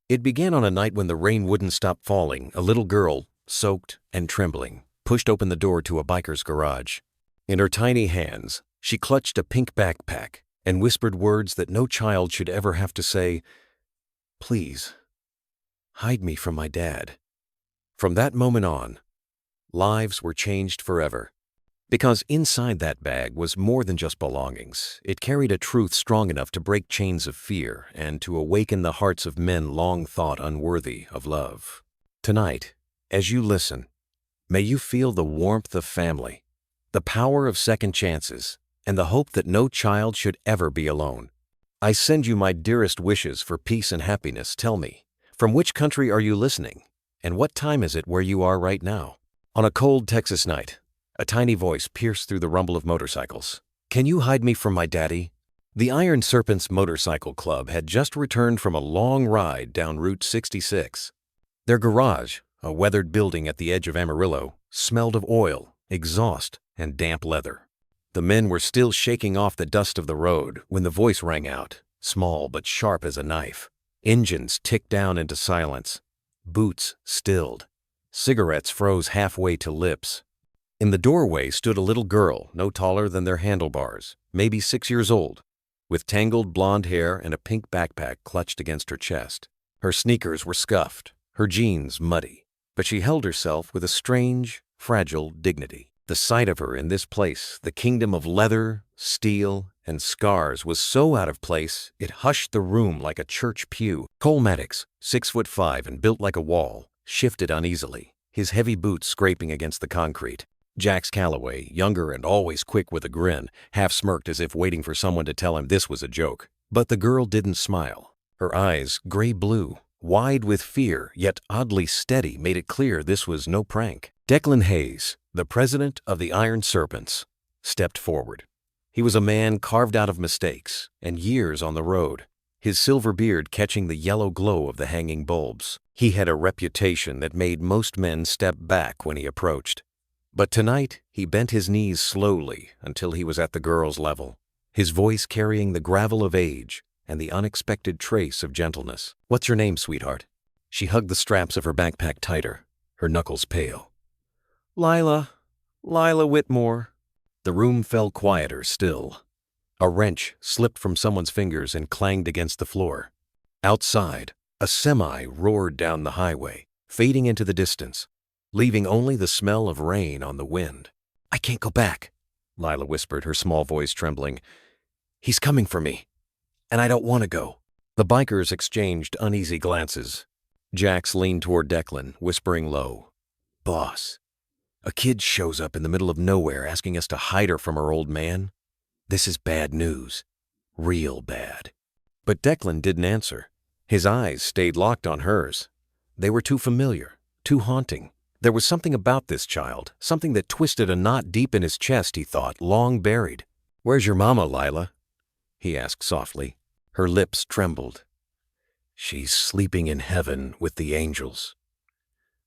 It began on a night when the rain wouldn't stop falling. A little girl, soaked and trembling, pushed open the door to a biker's garage. In her tiny hands, she clutched a pink backpack and whispered words that no child should ever have to say, "Please, hide me from my dad." From that moment on, lives were changed forever. Because inside that bag was more than just belongings. It carried a truth strong enough to break chains of fear and to awaken the hearts of men long thought unworthy of love. Tonight, as you listen, may you feel the warmth of family, the power of second chances, and the hope that no child should ever be alone. I send you my dearest wishes for peace and happiness. Tell me, from which country are you listening? And what time is it where you are right now? On a cold Texas night, a tiny voice pierced through the rumble of motorcycles. "Can you hide me from my daddy?" The Iron Serpents Motorcycle Club had just returned from a long ride down Route 66. Their garage, a weathered building at the edge of Amarillo, smelled of oil, exhaust, and damp leather. The men were still shaking off the dust of the road when the voice rang out, small but sharp as a knife. Engines ticked down into silence. Boots stilled. Cigarettes froze halfway to lips. In the doorway stood a little girl, no taller than their handlebars, maybe 6 years old, with tangled blonde hair and a pink backpack clutched against her chest. Her sneakers were scuffed, her jeans muddy, but she held herself with a strange, fragile dignity. The sight of her in this place, the kingdom of leather, steel, and scars, was so out of place it hushed the room like a church pew. Cole Maddox, 6'5" and built like a wall, shifted uneasily, his heavy boots scraping against the concrete. Jax Calloway, younger and always quick with a grin, half smirked as if waiting for someone to tell him this was a joke. But the girl didn't smile. Her eyes, gray-blue, wide with fear, yet oddly steady, made it clear this was no prank. Declan Hayes, the president of the Iron Serpents, stepped forward. He was a man carved out of mistakes and years on the road, his silver beard catching the yellow glow of the hanging bulbs. He had a reputation that made most men step back when he approached. But tonight, he bent his knees slowly until he was at the girl's level, his voice carrying the gravel of age and the unexpected trace of gentleness. "What's your name, sweetheart?" She hugged the straps of her backpack tighter, her knuckles pale. Lila Whitmore." The room fell quieter still. A wrench slipped from someone's fingers and clanged against the floor. Outside, a semi roared down the highway, fading into the distance, leaving only the smell of rain on the wind. "I can't go back," Lila whispered, her small voice trembling. "He's coming for me, and I don't want to go." The bikers exchanged uneasy glances. Jax leaned toward Declan, whispering low, "Boss, a kid shows up in the middle of nowhere asking us to hide her from her old man. This is bad news. Real bad." But Declan didn't answer. His eyes stayed locked on hers. They were too familiar, too haunting. There was something about this child, something that twisted a knot deep in his chest, he thought, long buried. "Where's your mama, Lila?" he asked softly. Her lips trembled. "She's sleeping in heaven with the angels."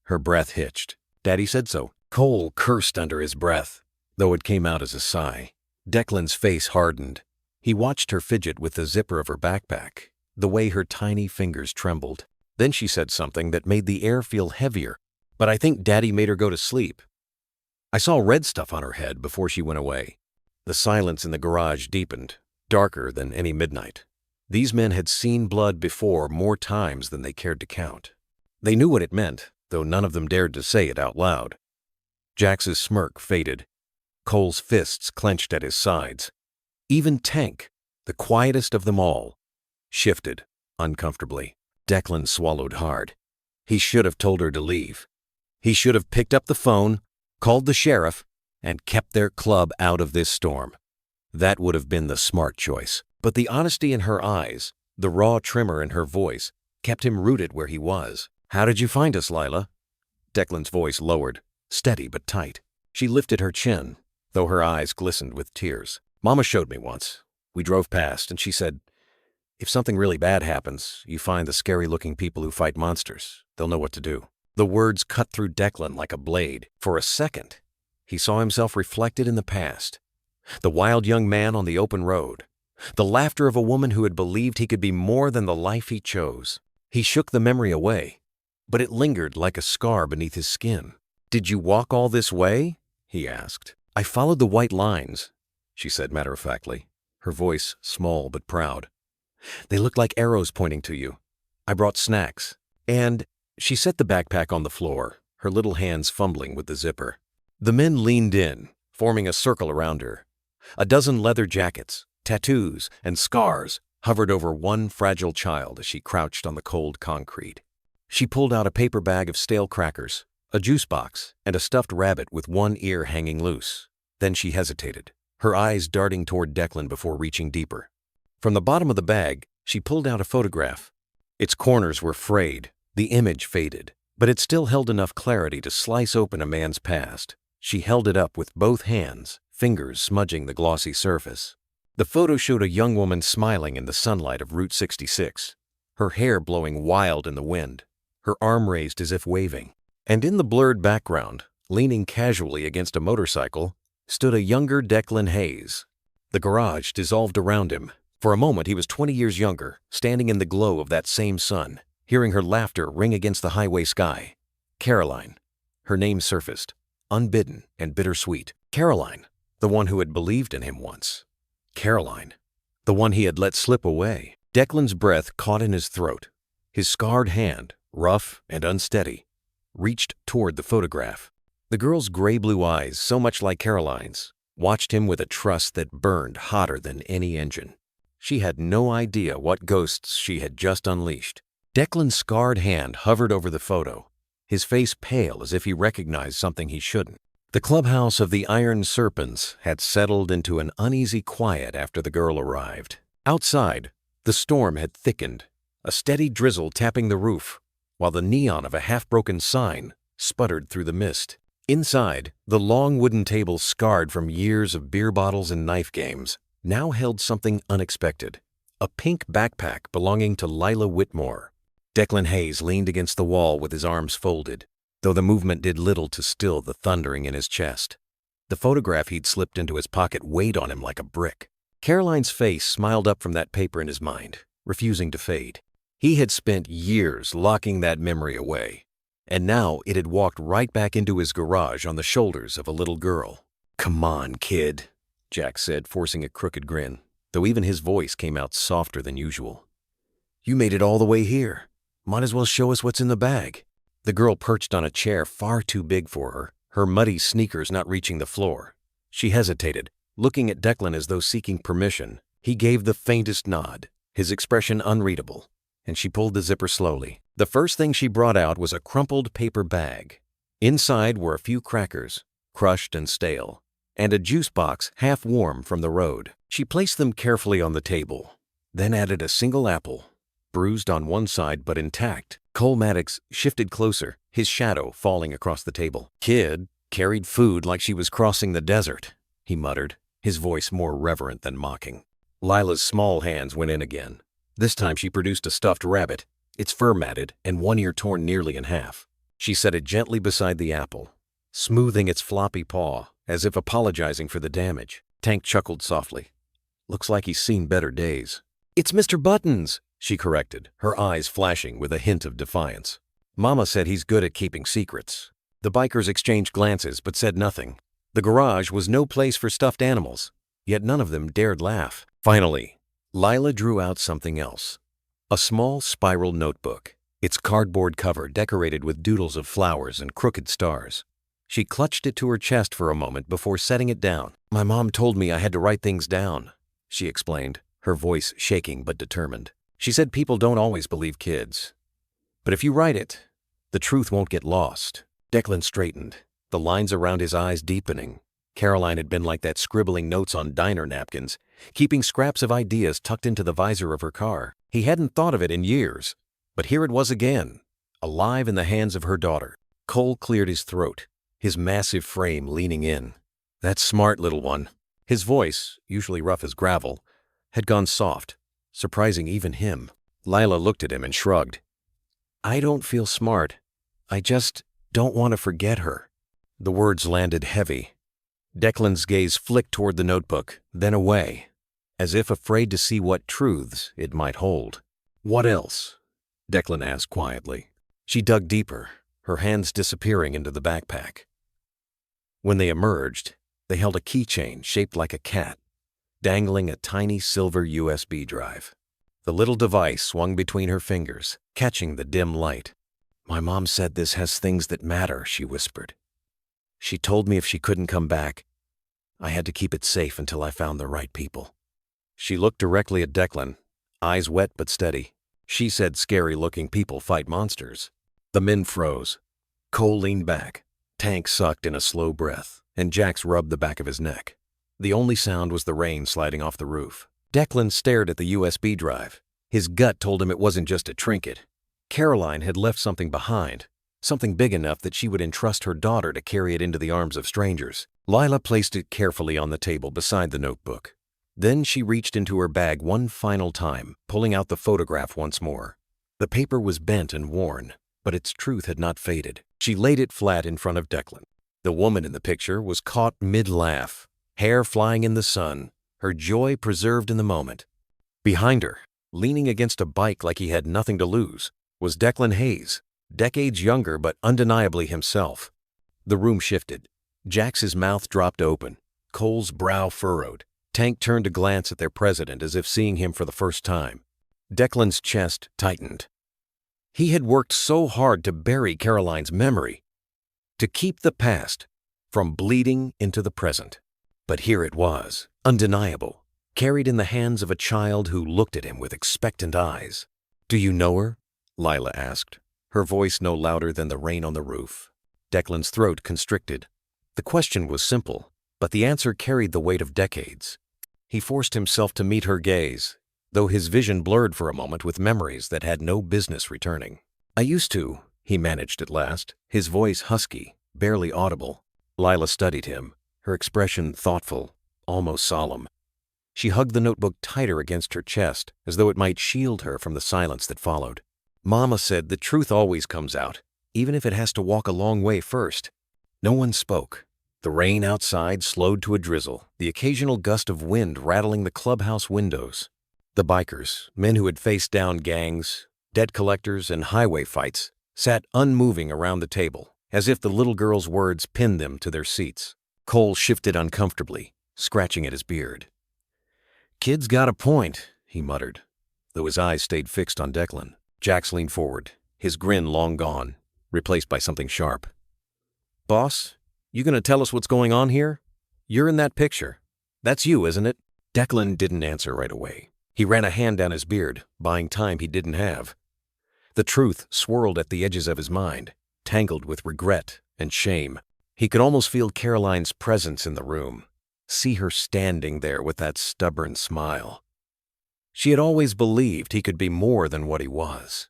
Her breath hitched. "Daddy said so." Cole cursed under his breath, though it came out as a sigh. Declan's face hardened. He watched her fidget with the zipper of her backpack, the way her tiny fingers trembled. Then she said something that made the air feel heavier. "But I think Daddy made her go to sleep. I saw red stuff on her head before she went away." The silence in the garage deepened, darker than any midnight. These men had seen blood before more times than they cared to count. They knew what it meant, though none of them dared to say it out loud. Jax's smirk faded. Cole's fists clenched at his sides. Even Tank, the quietest of them all, shifted uncomfortably. Declan swallowed hard. He should have told her to leave. He should have picked up the phone, called the sheriff, and kept their club out of this storm. That would have been the smart choice. But the honesty in her eyes, the raw tremor in her voice, kept him rooted where he was. "How did you find us, Lila?" Declan's voice lowered, steady but tight. She lifted her chin, though her eyes glistened with tears. "Mama showed me once. We drove past, and she said, 'If something really bad happens, you find the scary-looking people who fight monsters. They'll know what to do.'" The words cut through Declan like a blade. For a second, he saw himself reflected in the past. The wild young man on the open road. The laughter of a woman who had believed he could be more than the life he chose. He shook the memory away, but it lingered like a scar beneath his skin. "Did you walk all this way?" he asked. "I followed the white lines," she said matter-of-factly, her voice small but proud. "They looked like arrows pointing to you. I brought snacks." And she set the backpack on the floor, her little hands fumbling with the zipper. The men leaned in, forming a circle around her. A dozen leather jackets, tattoos, and scars hovered over one fragile child as she crouched on the cold concrete. She pulled out a paper bag of stale crackers, a juice box, and a stuffed rabbit with one ear hanging loose. Then she hesitated, her eyes darting toward Declan before reaching deeper. From the bottom of the bag, she pulled out a photograph. Its corners were frayed, the image faded, but it still held enough clarity to slice open a man's past. She held it up with both hands, fingers smudging the glossy surface. The photo showed a young woman smiling in the sunlight of Route 66, her hair blowing wild in the wind, her arm raised as if waving. And in the blurred background, leaning casually against a motorcycle, stood a younger Declan Hayes. The garage dissolved around him. For a moment he was 20 years younger, standing in the glow of that same sun, hearing her laughter ring against the highway sky. Caroline. Her name surfaced, unbidden and bittersweet. Caroline, the one who had believed in him once. Caroline, the one he had let slip away. Declan's breath caught in his throat. His scarred hand, rough and unsteady, reached toward the photograph. The girl's gray-blue eyes, so much like Caroline's, watched him with a trust that burned hotter than any engine. She had no idea what ghosts she had just unleashed. Declan's scarred hand hovered over the photo, his face pale as if he recognized something he shouldn't. The clubhouse of the Iron Serpents had settled into an uneasy quiet after the girl arrived. Outside, the storm had thickened, a steady drizzle tapping the roof, while the neon of a half-broken sign sputtered through the mist. Inside, the long wooden table scarred from years of beer bottles and knife games now held something unexpected, a pink backpack belonging to Lila Whitmore. Declan Hayes leaned against the wall with his arms folded, though the movement did little to still the thundering in his chest. The photograph he'd slipped into his pocket weighed on him like a brick. Caroline's face smiled up from that paper in his mind, refusing to fade. He had spent years locking that memory away, and now it had walked right back into his garage on the shoulders of a little girl. "Come on, kid," Jack said, forcing a crooked grin, though even his voice came out softer than usual. "You made it all the way here. Might as well show us what's in the bag." The girl perched on a chair far too big for her, her muddy sneakers not reaching the floor. She hesitated, looking at Declan as though seeking permission. He gave the faintest nod, his expression unreadable, and she pulled the zipper slowly. The first thing she brought out was a crumpled paper bag. Inside were a few crackers, crushed and stale, and a juice box half warm from the road. She placed them carefully on the table, then added a single apple, bruised on one side but intact. Cole Maddox shifted closer, his shadow falling across the table. "Kid carried food like she was crossing the desert," he muttered, his voice more reverent than mocking. Lila's small hands went in again. This time she produced a stuffed rabbit, its fur matted and one ear torn nearly in half. She set it gently beside the apple, smoothing its floppy paw, as if apologizing for the damage. Tank chuckled softly. "Looks like he's seen better days." "It's Mr. Buttons," she corrected, her eyes flashing with a hint of defiance. "Mama said he's good at keeping secrets." The bikers exchanged glances but said nothing. The garage was no place for stuffed animals, yet none of them dared laugh. Finally, Lila drew out something else. A small spiral notebook, its cardboard cover decorated with doodles of flowers and crooked stars. She clutched it to her chest for a moment before setting it down. "My mom told me I had to write things down," she explained, her voice shaking but determined. "She said people don't always believe kids. But if you write it, the truth won't get lost." Declan straightened, the lines around his eyes deepening. Caroline had been like that, scribbling notes on diner napkins, keeping scraps of ideas tucked into the visor of her car. He hadn't thought of it in years, but here it was again, alive in the hands of her daughter. Cole cleared his throat, his massive frame leaning in. "That's smart, little one." His voice, usually rough as gravel, had gone soft, surprising even him. Lila looked at him and shrugged. "I don't feel smart. I just don't want to forget her." The words landed heavy. Declan's gaze flicked toward the notebook, then away, as if afraid to see what truths it might hold. "What else?" Declan asked quietly. She dug deeper, her hands disappearing into the backpack. When they emerged, they held a keychain shaped like a cat, dangling a tiny silver USB drive. The little device swung between her fingers, catching the dim light. "My mom said this has things that matter," she whispered. "She told me if she couldn't come back, I had to keep it safe until I found the right people." She looked directly at Declan, eyes wet but steady. "She said scary-looking people fight monsters." The men froze. Cole leaned back. Tank sucked in a slow breath, and Jax rubbed the back of his neck. The only sound was the rain sliding off the roof. Declan stared at the USB drive. His gut told him it wasn't just a trinket. Caroline had left something behind, something big enough that she would entrust her daughter to carry it into the arms of strangers. Lila placed it carefully on the table beside the notebook. Then she reached into her bag one final time, pulling out the photograph once more. The paper was bent and worn, but its truth had not faded. She laid it flat in front of Declan. The woman in the picture was caught mid-laugh, hair flying in the sun, her joy preserved in the moment. Behind her, leaning against a bike like he had nothing to lose, was Declan Hayes, decades younger but undeniably himself. The room shifted. Jax's mouth dropped open, Cole's brow furrowed. Tank turned to glance at their president as if seeing him for the first time. Declan's chest tightened. He had worked so hard to bury Caroline's memory, to keep the past from bleeding into the present. But here it was, undeniable, carried in the hands of a child who looked at him with expectant eyes. "Do you know her?" Lila asked, her voice no louder than the rain on the roof. Declan's throat constricted. The question was simple, but the answer carried the weight of decades. He forced himself to meet her gaze, though his vision blurred for a moment with memories that had no business returning. "I used to," he managed at last, his voice husky, barely audible. Lila studied him, her expression thoughtful, almost solemn. She hugged the notebook tighter against her chest, as though it might shield her from the silence that followed. "Mama said the truth always comes out, even if it has to walk a long way first." No one spoke. The rain outside slowed to a drizzle, the occasional gust of wind rattling the clubhouse windows. The bikers, men who had faced down gangs, debt collectors, and highway fights, sat unmoving around the table, as if the little girl's words pinned them to their seats. Cole shifted uncomfortably, scratching at his beard. "Kid's got a point," he muttered, though his eyes stayed fixed on Declan. Jax leaned forward, his grin long gone, replaced by something sharp. "Boss, you gonna tell us what's going on here? You're in that picture. That's you, isn't it?" Declan didn't answer right away. He ran a hand down his beard, buying time he didn't have. The truth swirled at the edges of his mind, tangled with regret and shame. He could almost feel Caroline's presence in the room, see her standing there with that stubborn smile. She had always believed he could be more than what he was.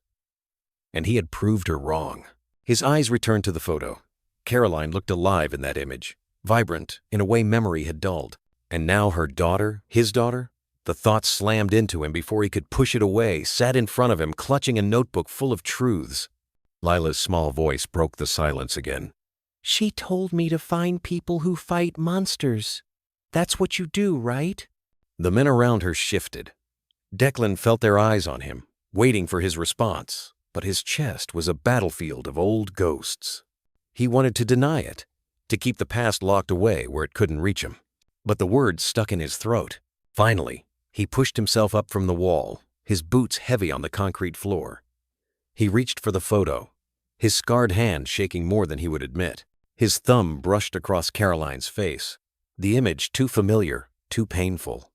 And he had proved her wrong. His eyes returned to the photo. Caroline looked alive in that image, vibrant in a way memory had dulled. And now her daughter, his daughter, the thought slammed into him before he could push it away, sat in front of him, clutching a notebook full of truths. Lila's small voice broke the silence again. "She told me to find people who fight monsters. That's what you do, right?" The men around her shifted. Declan felt their eyes on him, waiting for his response, but his chest was a battlefield of old ghosts. He wanted to deny it, to keep the past locked away where it couldn't reach him. But the words stuck in his throat. Finally, he pushed himself up from the wall, his boots heavy on the concrete floor. He reached for the photo, his scarred hand shaking more than he would admit. His thumb brushed across Caroline's face, the image too familiar, too painful.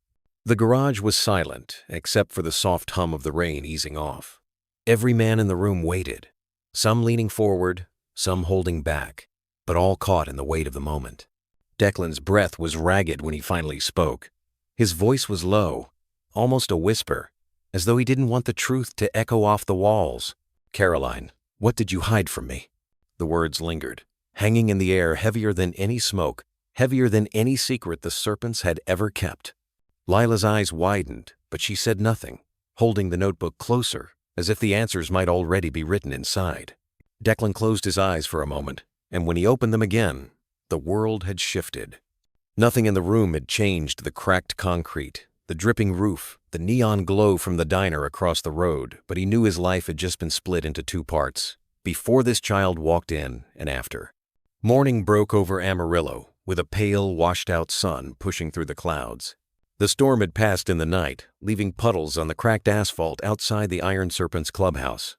The garage was silent, except for the soft hum of the rain easing off. Every man in the room waited, some leaning forward, some holding back, but all caught in the weight of the moment. Declan's breath was ragged when he finally spoke. His voice was low, almost a whisper, as though he didn't want the truth to echo off the walls. "Caroline, what did you hide from me?" The words lingered, hanging in the air heavier than any smoke, heavier than any secret the serpents had ever kept. Lila's eyes widened, but she said nothing, holding the notebook closer, as if the answers might already be written inside. Declan closed his eyes for a moment, and when he opened them again, the world had shifted. Nothing in the room had changed the cracked concrete, The dripping roof, the neon glow from the diner across the road, but he knew his life had just been split into two parts, before this child walked in and after. Morning broke over Amarillo, with a pale, washed-out sun pushing through the clouds. The storm had passed in the night, leaving puddles on the cracked asphalt outside the Iron Serpent's clubhouse.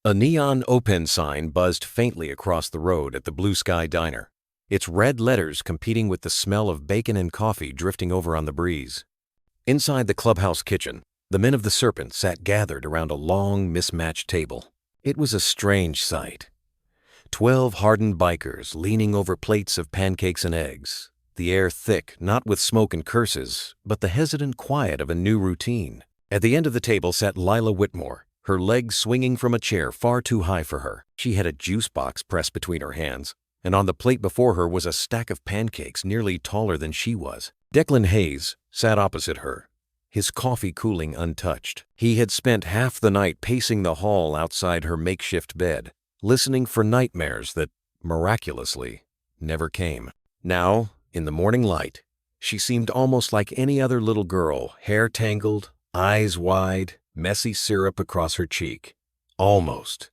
A neon open sign buzzed faintly across the road at the Blue Sky Diner, its red letters competing with the smell of bacon and coffee drifting over on the breeze. Inside the clubhouse kitchen, the men of the Serpent sat gathered around a long, mismatched table. It was a strange sight. 12 hardened bikers leaning over plates of pancakes and eggs, the air thick not with smoke and curses, but the hesitant quiet of a new routine. At the end of the table sat Lila Whitmore, her legs swinging from a chair far too high for her. She had a juice box pressed between her hands, and on the plate before her was a stack of pancakes nearly taller than she was. Declan Hayes sat opposite her, his coffee cooling untouched. He had spent half the night pacing the hall outside her makeshift bed, listening for nightmares that, miraculously, never came. Now, in the morning light, she seemed almost like any other little girl, hair tangled, eyes wide, messy syrup across her cheek. Almost.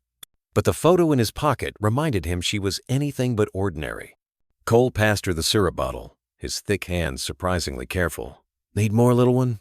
But the photo in his pocket reminded him she was anything but ordinary. Cole passed her the syrup bottle, his thick hands surprisingly careful. "Need more, little one?"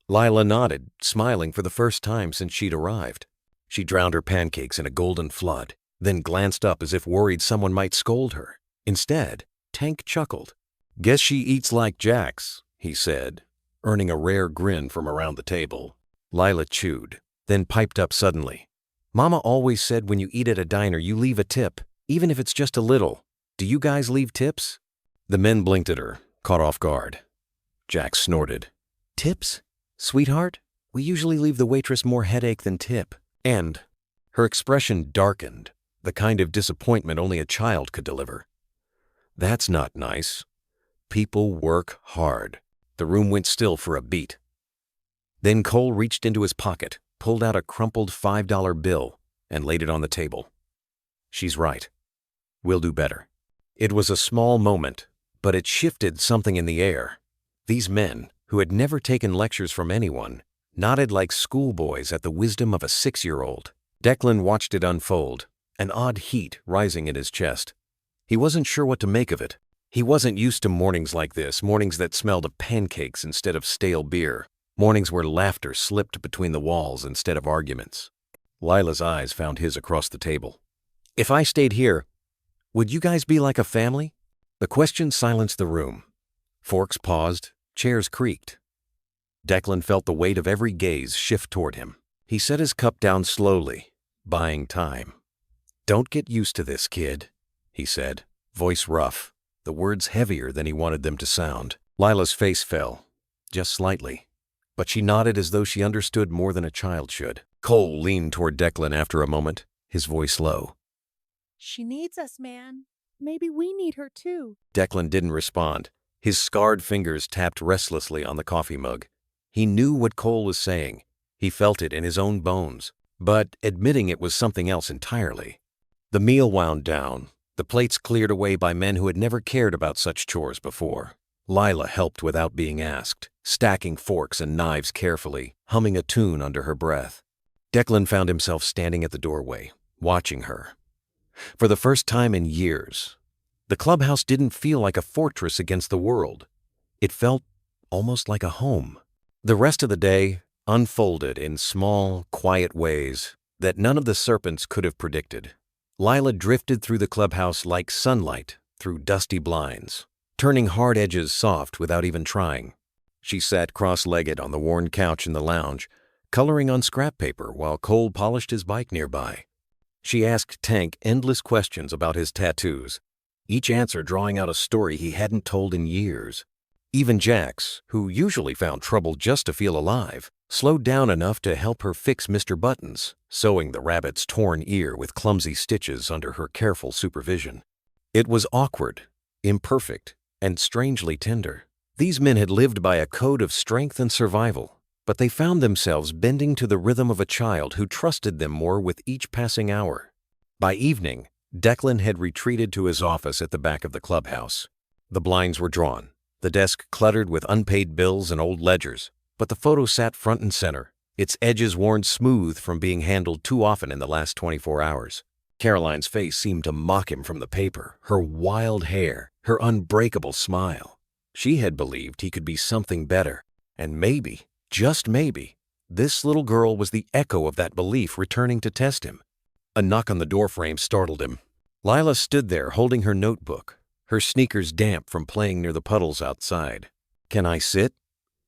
Lila nodded, smiling for the first time since she'd arrived. She drowned her pancakes in a golden flood, then glanced up as if worried someone might scold her. Instead, Tank chuckled. "Guess she eats like Jax," he said, earning a rare grin from around the table. Lila chewed, then piped up suddenly. "Mama always said when you eat at a diner you leave a tip, even if it's just a little. Do you guys leave tips?" The men blinked at her, caught off guard. Jax snorted. "Tips? Sweetheart, we usually leave the waitress more headache than tip." And her expression darkened, the kind of disappointment only a child could deliver. "That's not nice. People work hard." The room went still for a beat. Then Cole reached into his pocket, pulled out a crumpled $5 bill, and laid it on the table. "She's right. We'll do better." It was a small moment, but it shifted something in the air. These men, who had never taken lectures from anyone, nodded like schoolboys at the wisdom of a 6-year-old. Declan watched it unfold, an odd heat rising in his chest. He wasn't sure what to make of it. He wasn't used to mornings like this, mornings that smelled of pancakes instead of stale beer, mornings where laughter slipped between the walls instead of arguments. Lila's eyes found his across the table. "If I stayed here, would you guys be like a family?" The question silenced the room. Forks paused, chairs creaked. Declan felt the weight of every gaze shift toward him. He set his cup down slowly, buying time. "Don't get used to this, kid," he said, voice rough, the words heavier than he wanted them to sound. Lila's face fell, just slightly, but she nodded as though she understood more than a child should. Cole leaned toward Declan after a moment, his voice low. "She needs us, man. Maybe we need her too." Declan didn't respond. His scarred fingers tapped restlessly on the coffee mug. He knew what Cole was saying. He felt it in his own bones, but admitting it was something else entirely. The meal wound down, the plates cleared away by men who had never cared about such chores before. Lila helped without being asked, stacking forks and knives carefully, humming a tune under her breath. Declan found himself standing at the doorway, watching her. For the first time in years, the clubhouse didn't feel like a fortress against the world. It felt almost like a home. The rest of the day unfolded in small, quiet ways that none of the Serpents could have predicted. Lila drifted through the clubhouse like sunlight through dusty blinds, turning hard edges soft without even trying. She sat cross-legged on the worn couch in the lounge, coloring on scrap paper while Cole polished his bike nearby. She asked Tank endless questions about his tattoos, each answer drawing out a story he hadn't told in years. Even Jax, who usually found trouble just to feel alive, slowed down enough to help her fix Mr. Buttons, sewing the rabbit's torn ear with clumsy stitches under her careful supervision. It was awkward, imperfect, and strangely tender. These men had lived by a code of strength and survival, but they found themselves bending to the rhythm of a child who trusted them more with each passing hour. By evening, Declan had retreated to his office at the back of the clubhouse. The blinds were drawn, the desk cluttered with unpaid bills and old ledgers, but the photo sat front and center, its edges worn smooth from being handled too often in the last 24 hours. Caroline's face seemed to mock him from the paper, her wild hair, her unbreakable smile. She had believed he could be something better, and maybe, just maybe, this little girl was the echo of that belief returning to test him. A knock on the doorframe startled him. Lila stood there holding her notebook, her sneakers damp from playing near the puddles outside. "Can I sit?"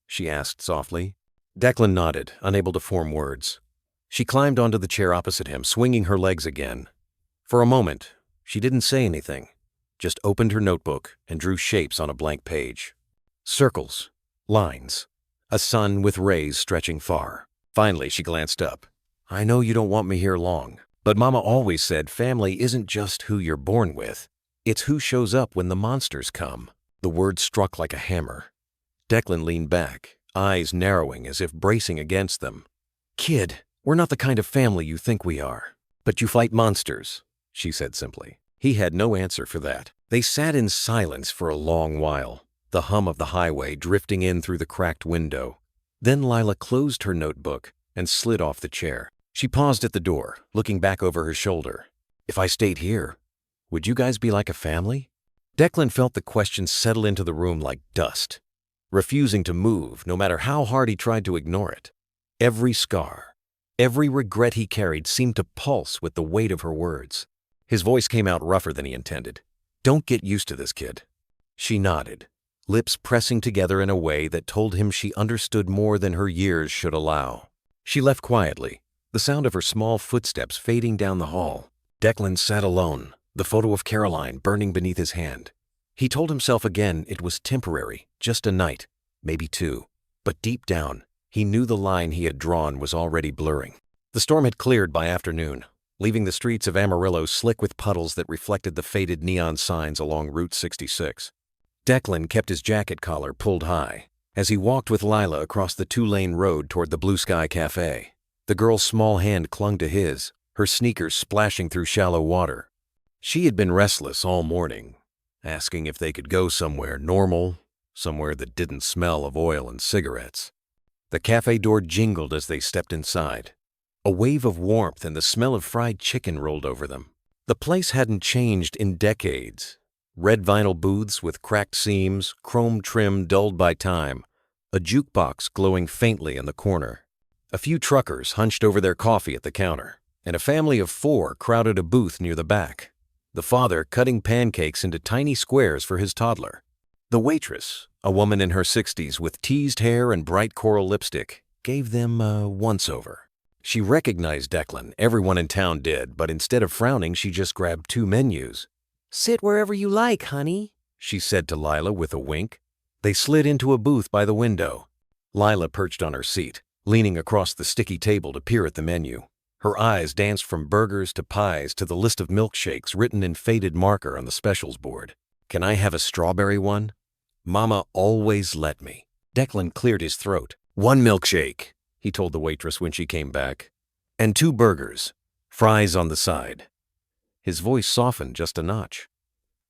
she asked softly. Declan nodded, unable to form words. She climbed onto the chair opposite him, swinging her legs again. For a moment, she didn't say anything, just opened her notebook and drew shapes on a blank page. Circles, lines, a sun with rays stretching far. Finally, she glanced up. "I know you don't want me here long, but Mama always said family isn't just who you're born with. It's who shows up when the monsters come." The words struck like a hammer. Declan leaned back, eyes narrowing as if bracing against them. "Kid, we're not the kind of family you think we are. But you fight monsters," she said simply. He had no answer for that. They sat in silence for a long while, the hum of the highway drifting in through the cracked window. Then Lila closed her notebook and slid off the chair. She paused at the door, looking back over her shoulder. "If I stayed here, would you guys be like a family?" Declan felt the question settle into the room like dust, refusing to move no matter how hard he tried to ignore it. Every scar, every regret he carried seemed to pulse with the weight of her words. His voice came out rougher than he intended. "Don't get used to this, kid." She nodded, lips pressing together in a way that told him she understood more than her years should allow. She left quietly, the sound of her small footsteps fading down the hall. Declan sat alone, the photo of Caroline burning beneath his hand. He told himself again it was temporary, just a night, maybe two. But deep down, he knew the line he had drawn was already blurring. The storm had cleared by afternoon, leaving the streets of Amarillo slick with puddles that reflected the faded neon signs along Route 66. Declan kept his jacket collar pulled high as he walked with Lila across the two-lane road toward the Blue Sky Cafe. The girl's small hand clung to his, her sneakers splashing through shallow water. She had been restless all morning, asking if they could go somewhere normal, somewhere that didn't smell of oil and cigarettes. The cafe door jingled as they stepped inside. A wave of warmth and the smell of fried chicken rolled over them. The place hadn't changed in decades. Red vinyl booths with cracked seams, chrome trim dulled by time, a jukebox glowing faintly in the corner. A few truckers hunched over their coffee at the counter, and a family of 4 crowded a booth near the back, the father cutting pancakes into tiny squares for his toddler. The waitress, a woman in her 60s with teased hair and bright coral lipstick, gave them a once-over. She recognized Declan, everyone in town did, but instead of frowning, she just grabbed 2 menus. "Sit wherever you like, honey," she said to Lila with a wink. They slid into a booth by the window. Lila perched on her seat, leaning across the sticky table to peer at the menu. Her eyes danced from burgers to pies to the list of milkshakes written in faded marker on the specials board. "Can I have a strawberry one?" "Mama always let me." Declan cleared his throat. "1 milkshake," he told the waitress when she came back. "And 2 burgers, fries on the side." His voice softened just a notch.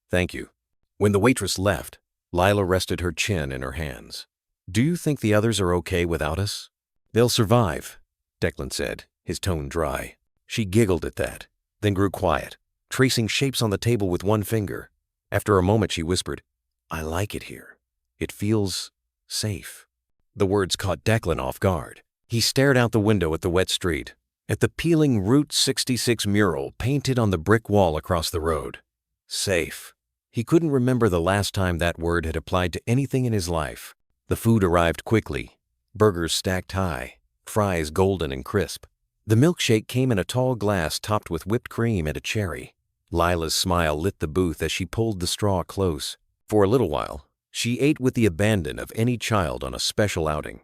"Thank you." When the waitress left, Lila rested her chin in her hands. "Do you think the others are okay without us?" "They'll survive," Declan said, his tone dry. She giggled at that, then grew quiet, tracing shapes on the table with one finger. After a moment, she whispered, "I like it here. It feels safe." The words caught Declan off guard. He stared out the window at the wet street, at the peeling Route 66 mural painted on the brick wall across the road. Safe. He couldn't remember the last time that word had applied to anything in his life. The food arrived quickly, burgers stacked high, fries golden and crisp. The milkshake came in a tall glass topped with whipped cream and a cherry. Lila's smile lit the booth as she pulled the straw close. For a little while, she ate with the abandon of any child on a special outing.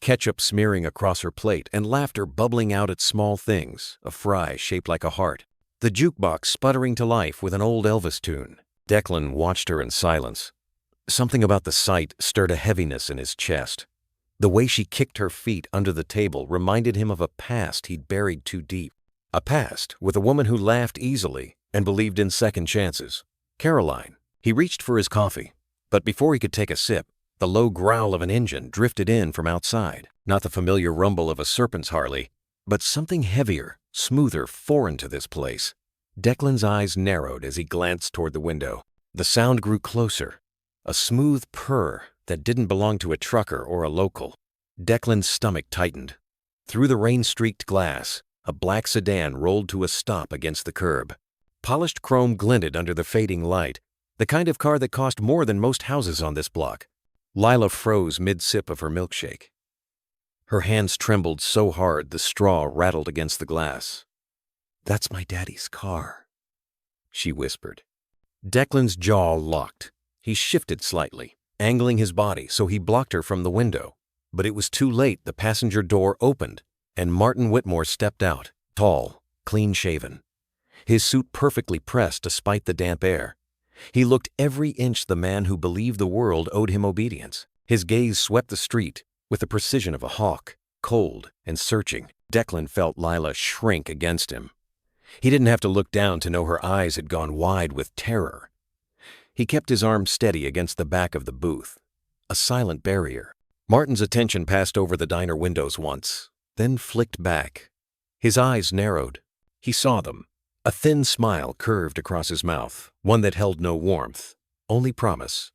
Ketchup smearing across her plate and laughter bubbling out at small things, a fry shaped like a heart. The jukebox sputtering to life with an old Elvis tune. Declan watched her in silence. Something about the sight stirred a heaviness in his chest. The way she kicked her feet under the table reminded him of a past he'd buried too deep. A past with a woman who laughed easily and believed in second chances. Caroline. He reached for his coffee, but before he could take a sip, The low growl of an engine drifted in from outside, not the familiar rumble of a serpent's Harley, but something heavier, smoother, foreign to this place. Declan's eyes narrowed as he glanced toward the window. The sound grew closer, a smooth purr that didn't belong to a trucker or a local. Declan's stomach tightened. Through the rain-streaked glass, a black sedan rolled to a stop against the curb. Polished chrome glinted under the fading light, the kind of car that cost more than most houses on this block. Lila froze mid-sip of her milkshake. Her hands trembled so hard the straw rattled against the glass. "That's my daddy's car," she whispered. Declan's jaw locked. He shifted slightly, angling his body so he blocked her from the window. But it was too late. The passenger door opened, and Martin Whitmore stepped out, tall, clean-shaven. His suit perfectly pressed despite the damp air. He looked every inch the man who believed the world owed him obedience. His gaze swept the street with the precision of a hawk, cold and searching. Declan felt Lila shrink against him. He didn't have to look down to know her eyes had gone wide with terror. He kept his arm steady against the back of the booth, a silent barrier. Martin's attention passed over the diner windows once, then flicked back. His eyes narrowed. He saw them. A thin smile curved across his mouth, one that held no warmth, only promise.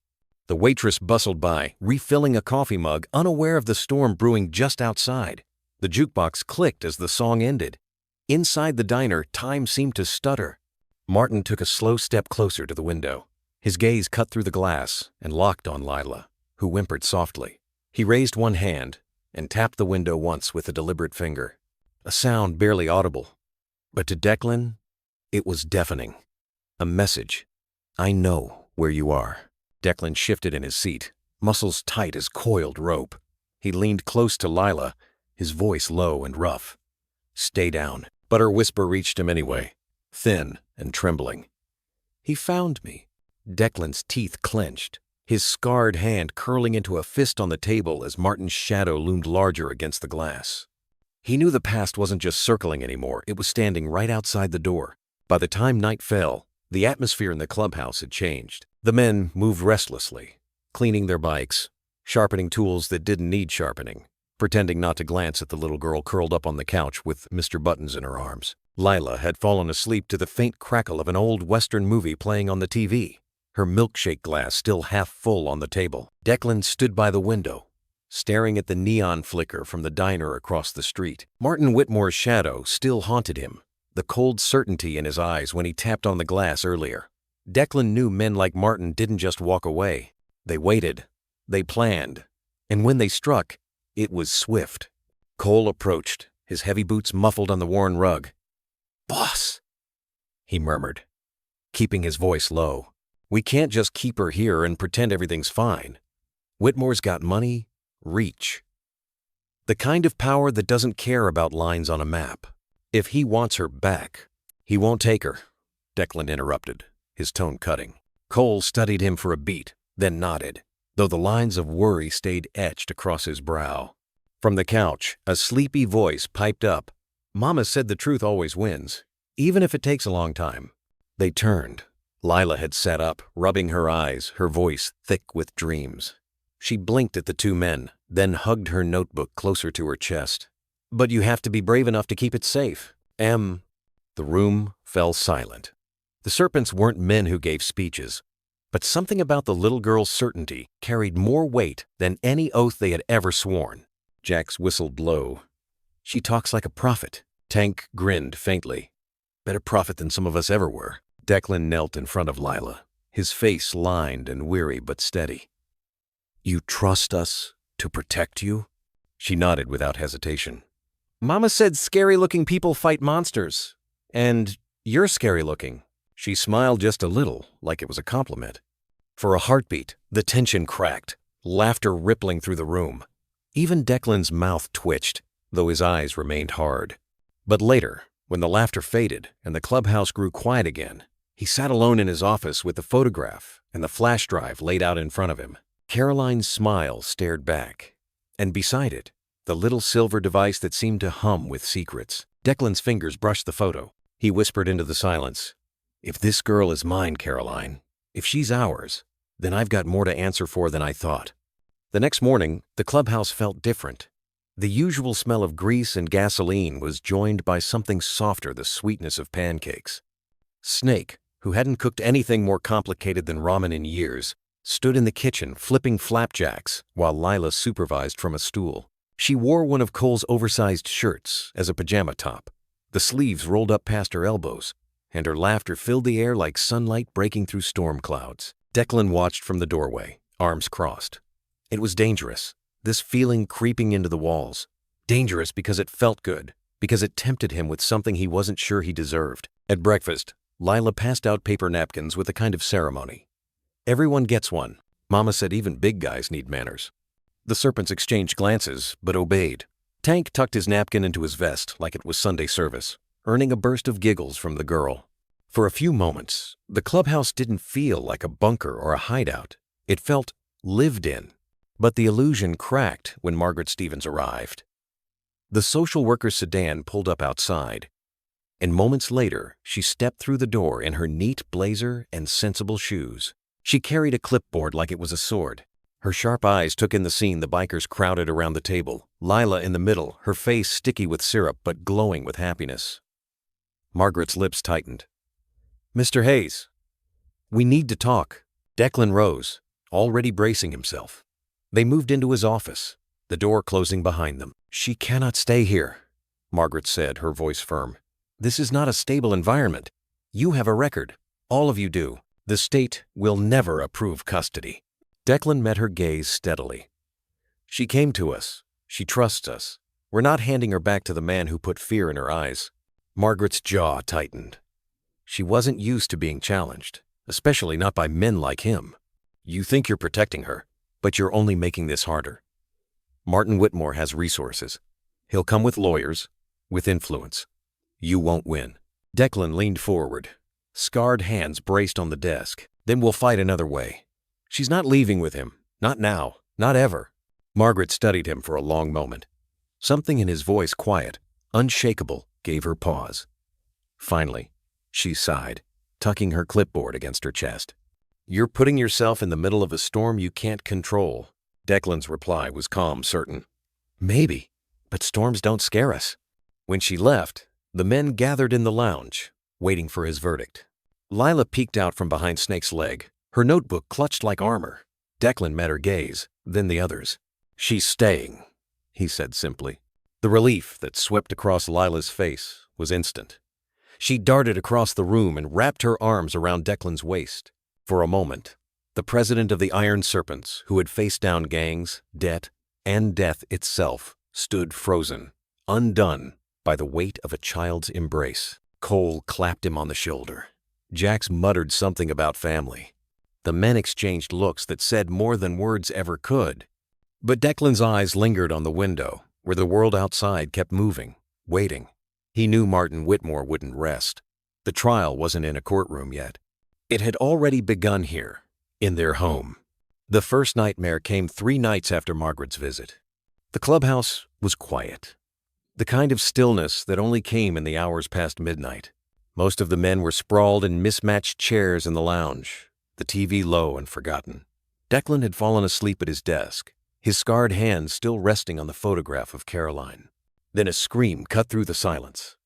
The waitress bustled by, refilling a coffee mug, unaware of the storm brewing just outside. The jukebox clicked as the song ended. Inside the diner, time seemed to stutter. Martin took a slow step closer to the window. His gaze cut through the glass and locked on Lila, who whimpered softly. He raised one hand and tapped the window once with a deliberate finger, a sound barely audible. But to Declan, it was deafening. A message. "I know where you are." Declan shifted in his seat, muscles tight as coiled rope. He leaned close to Lila, his voice low and rough. "Stay down." But her whisper reached him anyway, thin and trembling. "He found me." Declan's teeth clenched, his scarred hand curling into a fist on the table as Martin's shadow loomed larger against the glass. He knew the past wasn't just circling anymore, it was standing right outside the door. By the time night fell, the atmosphere in the clubhouse had changed. The men moved restlessly, cleaning their bikes, sharpening tools that didn't need sharpening, pretending not to glance at the little girl curled up on the couch with Mr. Buttons in her arms. Lila had fallen asleep to the faint crackle of an old Western movie playing on the TV, her milkshake glass still half full on the table. Declan stood by the window, staring at the neon flicker from the diner across the street. Martin Whitmore's shadow still haunted him, the cold certainty in his eyes when he tapped on the glass earlier. Declan knew men like Martin didn't just walk away. They waited, they planned, and when they struck, it was swift. Cole approached, his heavy boots muffled on the worn rug. "Boss," he murmured, keeping his voice low. "We can't just keep her here and pretend everything's fine. Whitmore's got money, reach. The kind of power that doesn't care about lines on a map. If he wants her back, he won't take her," Declan interrupted, his tone cutting. Cole studied him for a beat, then nodded, though the lines of worry stayed etched across his brow. From the couch, a sleepy voice piped up. "Mama said the truth always wins, even if it takes a long time." They turned. Lila had sat up, rubbing her eyes, her voice thick with dreams. She blinked at the two men, then hugged her notebook closer to her chest. "But you have to be brave enough to keep it safe." The room fell silent. The Serpents weren't men who gave speeches, but something about the little girl's certainty carried more weight than any oath they had ever sworn. Jax whistled low. "She talks like a prophet." Tank grinned faintly. "Better prophet than some of us ever were." Declan knelt in front of Lila, his face lined and weary but steady. "You trust us to protect you?" She nodded without hesitation. "Mama said scary-looking people fight monsters, and you're scary-looking." She smiled just a little, like it was a compliment. For a heartbeat, the tension cracked, laughter rippling through the room. Even Declan's mouth twitched, though his eyes remained hard. But later, when the laughter faded and the clubhouse grew quiet again, he sat alone in his office with the photograph and the flash drive laid out in front of him. Caroline's smile stared back, and beside it, the little silver device that seemed to hum with secrets. Declan's fingers brushed the photo. He whispered into the silence, "If this girl is mine, Caroline, if she's ours, then I've got more to answer for than I thought." The next morning, the clubhouse felt different. The usual smell of grease and gasoline was joined by something softer, the sweetness of pancakes. Snake, who hadn't cooked anything more complicated than ramen in years, stood in the kitchen flipping flapjacks while Lila supervised from a stool. She wore one of Cole's oversized shirts as a pajama top. The sleeves rolled up past her elbows, and her laughter filled the air like sunlight breaking through storm clouds. Declan watched from the doorway, arms crossed. It was dangerous, this feeling creeping into the walls. Dangerous because it felt good, because it tempted him with something he wasn't sure he deserved. At breakfast, Lila passed out paper napkins with a kind of ceremony. Everyone gets one. Mama said even big guys need manners. The serpents exchanged glances, but obeyed. Tank tucked his napkin into his vest like it was Sunday service, earning a burst of giggles from the girl. For a few moments, the clubhouse didn't feel like a bunker or a hideout. It felt lived in. But the illusion cracked when Margaret Stevens arrived. The social worker's sedan pulled up outside, and moments later, she stepped through the door in her neat blazer and sensible shoes. She carried a clipboard like it was a sword. Her sharp eyes took in the scene. The bikers crowded around the table, Lila in the middle, her face sticky with syrup but glowing with happiness. Margaret's lips tightened. "Mr. Hayes, we need to talk." Declan rose, already bracing himself. They moved into his office, the door closing behind them. "She cannot stay here," Margaret said, her voice firm. "This is not a stable environment. You have a record. All of you do. The state will never approve custody." Declan met her gaze steadily. "She came to us. She trusts us. We're not handing her back to the man who put fear in her eyes." Margaret's jaw tightened. She wasn't used to being challenged, especially not by men like him. "You think you're protecting her, but you're only making this harder. Martin Whitmore has resources. He'll come with lawyers, with influence. You won't win." Declan leaned forward, scarred hands braced on the desk. "Then we'll fight another way. She's not leaving with him. Not now. Not ever." Margaret studied him for a long moment. Something in his voice, quiet, unshakable, gave her pause. Finally, she sighed, tucking her clipboard against her chest. "You're putting yourself in the middle of a storm you can't control." Declan's reply was calm, certain. "Maybe, but storms don't scare us." When she left, the men gathered in the lounge, waiting for his verdict. Lila peeked out from behind Snake's leg, her notebook clutched like armor. Declan met her gaze, then the others. "She's staying," he said simply. The relief that swept across Lila's face was instant. She darted across the room and wrapped her arms around Declan's waist. For a moment, the president of the Iron Serpents, who had faced down gangs, debt, and death itself, stood frozen, undone by the weight of a child's embrace. Cole clapped him on the shoulder. Jax muttered something about family. The men exchanged looks that said more than words ever could. But Declan's eyes lingered on the window, where the world outside kept moving, waiting. He knew Martin Whitmore wouldn't rest. The trial wasn't in a courtroom yet. It had already begun here, in their home. The first nightmare came 3 nights after Margaret's visit. The clubhouse was quiet, the kind of stillness that only came in the hours past midnight. Most of the men were sprawled in mismatched chairs in the lounge, the TV low and forgotten. Declan had fallen asleep at his desk, his scarred hands still resting on the photograph of Caroline. Then a scream cut through the silence.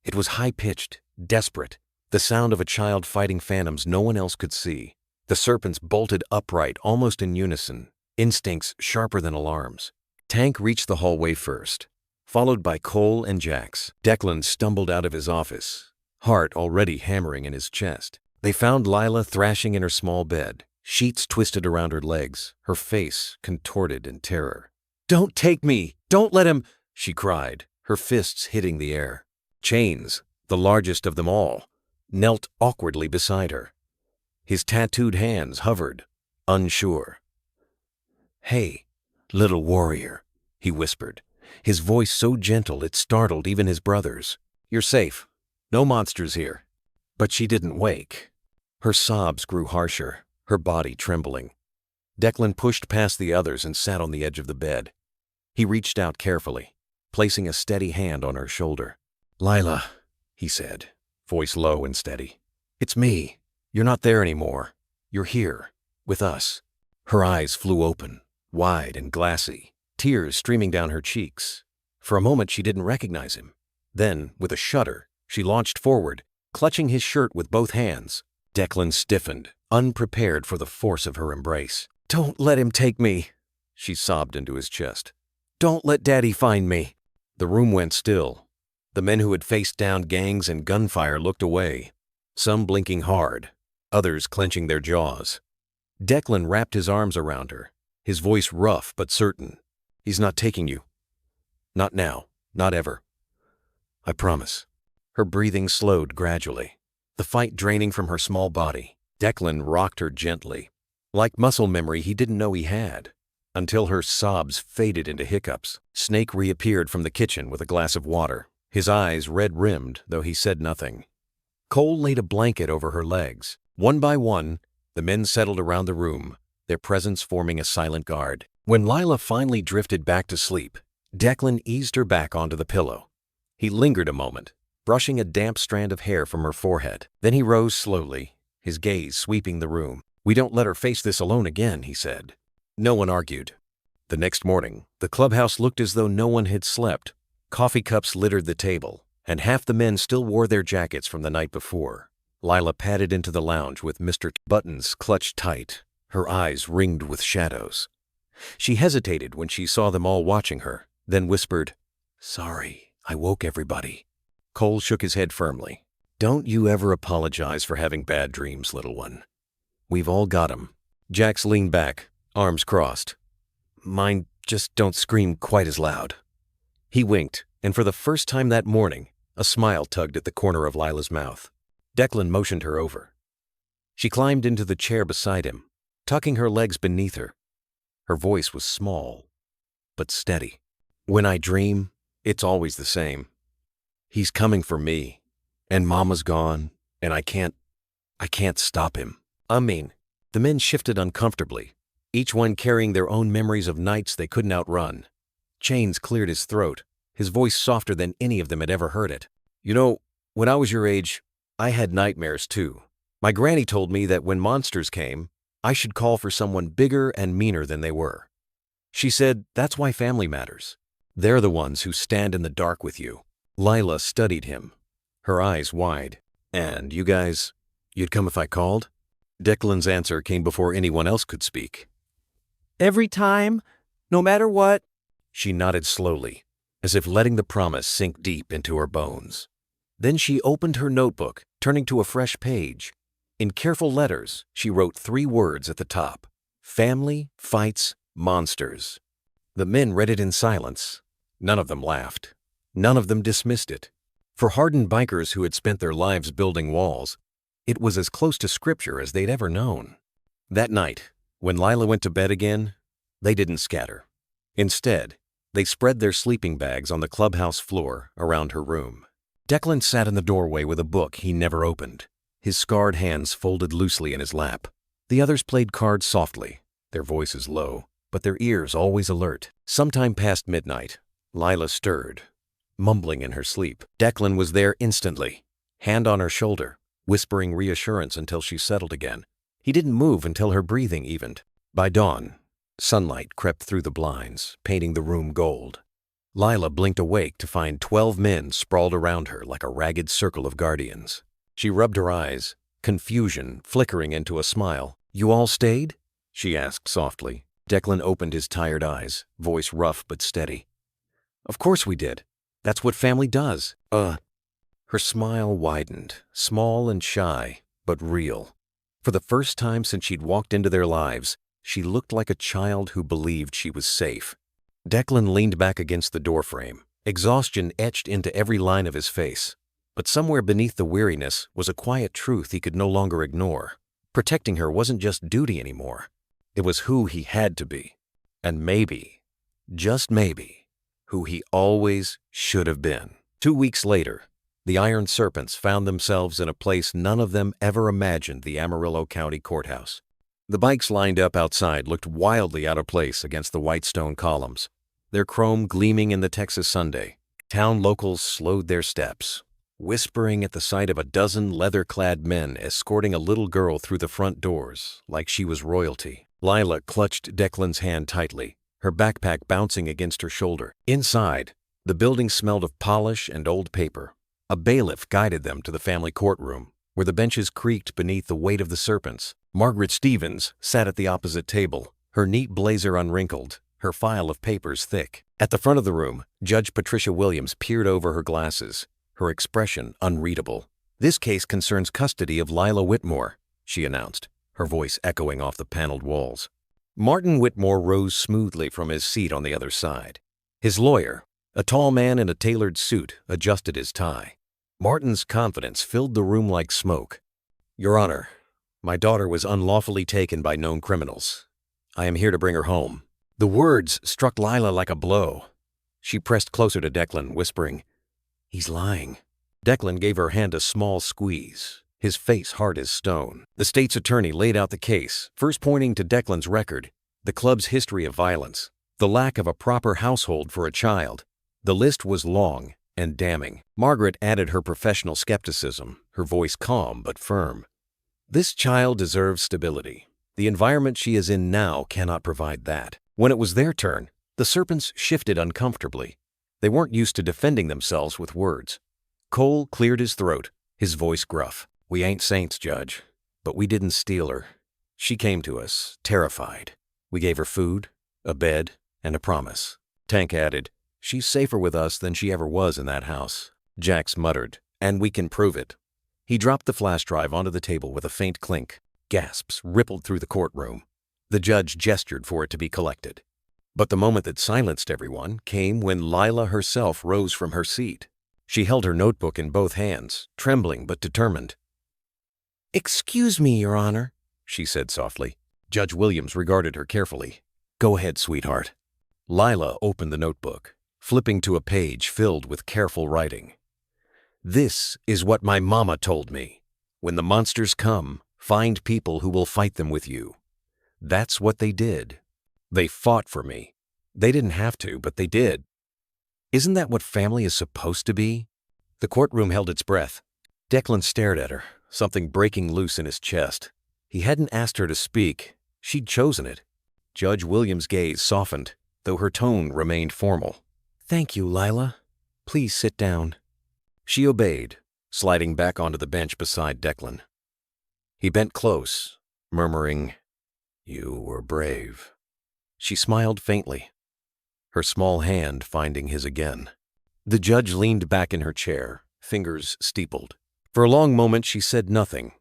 It was high-pitched, desperate, the sound of a child fighting phantoms no one else could see. The serpents bolted upright, almost in unison, instincts sharper than alarms. Tank reached the hallway first, followed by Cole and Jax. Declan stumbled out of his office, heart already hammering in his chest. They found Lila thrashing in her small bed, sheets twisted around her legs, her face contorted in terror. "Don't take me! Don't let him!" she cried, her fists hitting the air. Chains, the largest of them all, knelt awkwardly beside her. His tattooed hands hovered, unsure. "Hey, little warrior," he whispered, his voice so gentle it startled even his brothers. "You're safe. No monsters here." But she didn't wake. Her sobs grew harsher, her body trembling. Declan pushed past the others and sat on the edge of the bed. He reached out carefully, placing a steady hand on her shoulder. "Lila," he said, voice low and steady. "It's me. You're not there anymore. You're here, with us." Her eyes flew open, wide and glassy, tears streaming down her cheeks. For a moment she didn't recognize him. Then, with a shudder, she launched forward, clutching his shirt with both hands. Declan stiffened, unprepared for the force of her embrace. "Don't let him take me," she sobbed into his chest. "Don't let Daddy find me." The room went still. The men who had faced down gangs and gunfire looked away, some blinking hard, others clenching their jaws. Declan wrapped his arms around her, his voice rough but certain. "He's not taking you. Not now, not ever. I promise." Her breathing slowed gradually, the fight draining from her small body. Declan rocked her gently, like muscle memory he didn't know he had, until her sobs faded into hiccups. Snake reappeared from the kitchen with a glass of water, his eyes red-rimmed, though he said nothing. Cole laid a blanket over her legs. One by one, the men settled around the room, their presence forming a silent guard. When Lila finally drifted back to sleep, Declan eased her back onto the pillow. He lingered a moment, brushing a damp strand of hair from her forehead. Then he rose slowly, his gaze sweeping the room. "We don't let her face this alone again," he said. No one argued. The next morning, the clubhouse looked as though no one had slept. Coffee cups littered the table, and half the men still wore their jackets from the night before. Lila padded into the lounge with Mr. Buttons clutched tight, her eyes ringed with shadows. She hesitated when she saw them all watching her, then whispered, "Sorry, I woke everybody." Cole shook his head firmly. "Don't you ever apologize for having bad dreams, little one. We've all got 'em." Jax leaned back, arms crossed. "Mine just don't scream quite as loud." He winked, and for the first time that morning, a smile tugged at the corner of Lila's mouth. Declan motioned her over. She climbed into the chair beside him, tucking her legs beneath her. Her voice was small, but steady. "When I dream, it's always the same. He's coming for me, and Mama's gone, and I can't stop him." The men shifted uncomfortably, each one carrying their own memories of nights they couldn't outrun. Chains cleared his throat, his voice softer than any of them had ever heard it. "You know, when I was your age, I had nightmares too. My granny told me that when monsters came, I should call for someone bigger and meaner than they were. She said that's why family matters. They're the ones who stand in the dark with you." Lila studied him, her eyes wide. "And you guys, you'd come if I called?" Declan's answer came before anyone else could speak. Every time, no matter what. She nodded slowly, as if letting the promise sink deep into her bones. Then she opened her notebook, turning to a fresh page. In careful letters, she wrote 3 words at the top: "Family fights monsters." The men read it in silence. None of them laughed. None of them dismissed it. For hardened bikers who had spent their lives building walls, it was as close to scripture as they'd ever known. That night, when Lila went to bed again, they didn't scatter. Instead, they spread their sleeping bags on the clubhouse floor around her room. Declan sat in the doorway with a book he never opened, his scarred hands folded loosely in his lap. The others played cards softly, their voices low, but their ears always alert. Sometime past midnight, Lila stirred, mumbling in her sleep. Declan was there instantly, hand on her shoulder, whispering reassurance until she settled again. He didn't move until her breathing evened. By dawn, sunlight crept through the blinds, painting the room gold. Lila blinked awake to find 12 men sprawled around her like a ragged circle of guardians. She rubbed her eyes, confusion flickering into a smile. "You all stayed?" she asked softly. Declan opened his tired eyes, voice rough but steady. "Of course we did. That's what family does." Her smile widened, small and shy, but real. For the first time since she'd walked into their lives, she looked like a child who believed she was safe. Declan leaned back against the doorframe, exhaustion etched into every line of his face. But somewhere beneath the weariness was a quiet truth he could no longer ignore. Protecting her wasn't just duty anymore. It was who he had to be. And maybe, just maybe, who he always should have been. 2 weeks later, the Iron Serpents found themselves in a place none of them ever imagined: the Amarillo County Courthouse. The bikes lined up outside looked wildly out of place against the white stone columns, their chrome gleaming in the Texas Sunday. Town locals slowed their steps, whispering at the sight of a dozen leather-clad men escorting a little girl through the front doors like she was royalty. Lila clutched Declan's hand tightly, her backpack bouncing against her shoulder. Inside, the building smelled of polish and old paper. A bailiff guided them to the family courtroom, where the benches creaked beneath the weight of the serpents. Margaret Stevens sat at the opposite table, her neat blazer unwrinkled, her file of papers thick. At the front of the room, Judge Patricia Williams peered over her glasses, her expression unreadable. "This case concerns custody of Lila Whitmore," she announced, her voice echoing off the paneled walls. Martin Whitmore rose smoothly from his seat on the other side. His lawyer, a tall man in a tailored suit, adjusted his tie. Martin's confidence filled the room like smoke. "Your Honor, my daughter was unlawfully taken by known criminals. I am here to bring her home." The words struck Lila like a blow. She pressed closer to Declan, whispering, "He's lying." Declan gave her hand a small squeeze, his face hard as stone. The state's attorney laid out the case, first pointing to Declan's record, the club's history of violence, the lack of a proper household for a child. The list was long and damning. Margaret added her professional skepticism, her voice calm but firm. "This child deserves stability. The environment she is in now cannot provide that." When it was their turn, the serpents shifted uncomfortably. They weren't used to defending themselves with words. Cole cleared his throat, his voice gruff. "We ain't saints, Judge, but we didn't steal her. She came to us, terrified. We gave her food, a bed, and a promise." Tank added, "She's safer with us than she ever was in that house." Jax muttered, "And we can prove it." He dropped the flash drive onto the table with a faint clink. Gasps rippled through the courtroom. The judge gestured for it to be collected. But the moment that silenced everyone came when Lila herself rose from her seat. She held her notebook in both hands, trembling but determined. "Excuse me, Your Honor," she said softly. Judge Williams regarded her carefully. "Go ahead, sweetheart." Lila opened the notebook, flipping to a page filled with careful writing. "This is what my mama told me. When the monsters come, find people who will fight them with you. That's what they did. They fought for me. They didn't have to, but they did. Isn't that what family is supposed to be?" The courtroom held its breath. Declan stared at her, something breaking loose in his chest. He hadn't asked her to speak. She'd chosen it. Judge Williams' gaze softened, though her tone remained formal. "Thank you, Lila. Please sit down." She obeyed, sliding back onto the bench beside Declan. He bent close, murmuring, "You were brave." She smiled faintly, her small hand finding his again. The judge leaned back in her chair, fingers steepled. For a long moment she said nothing,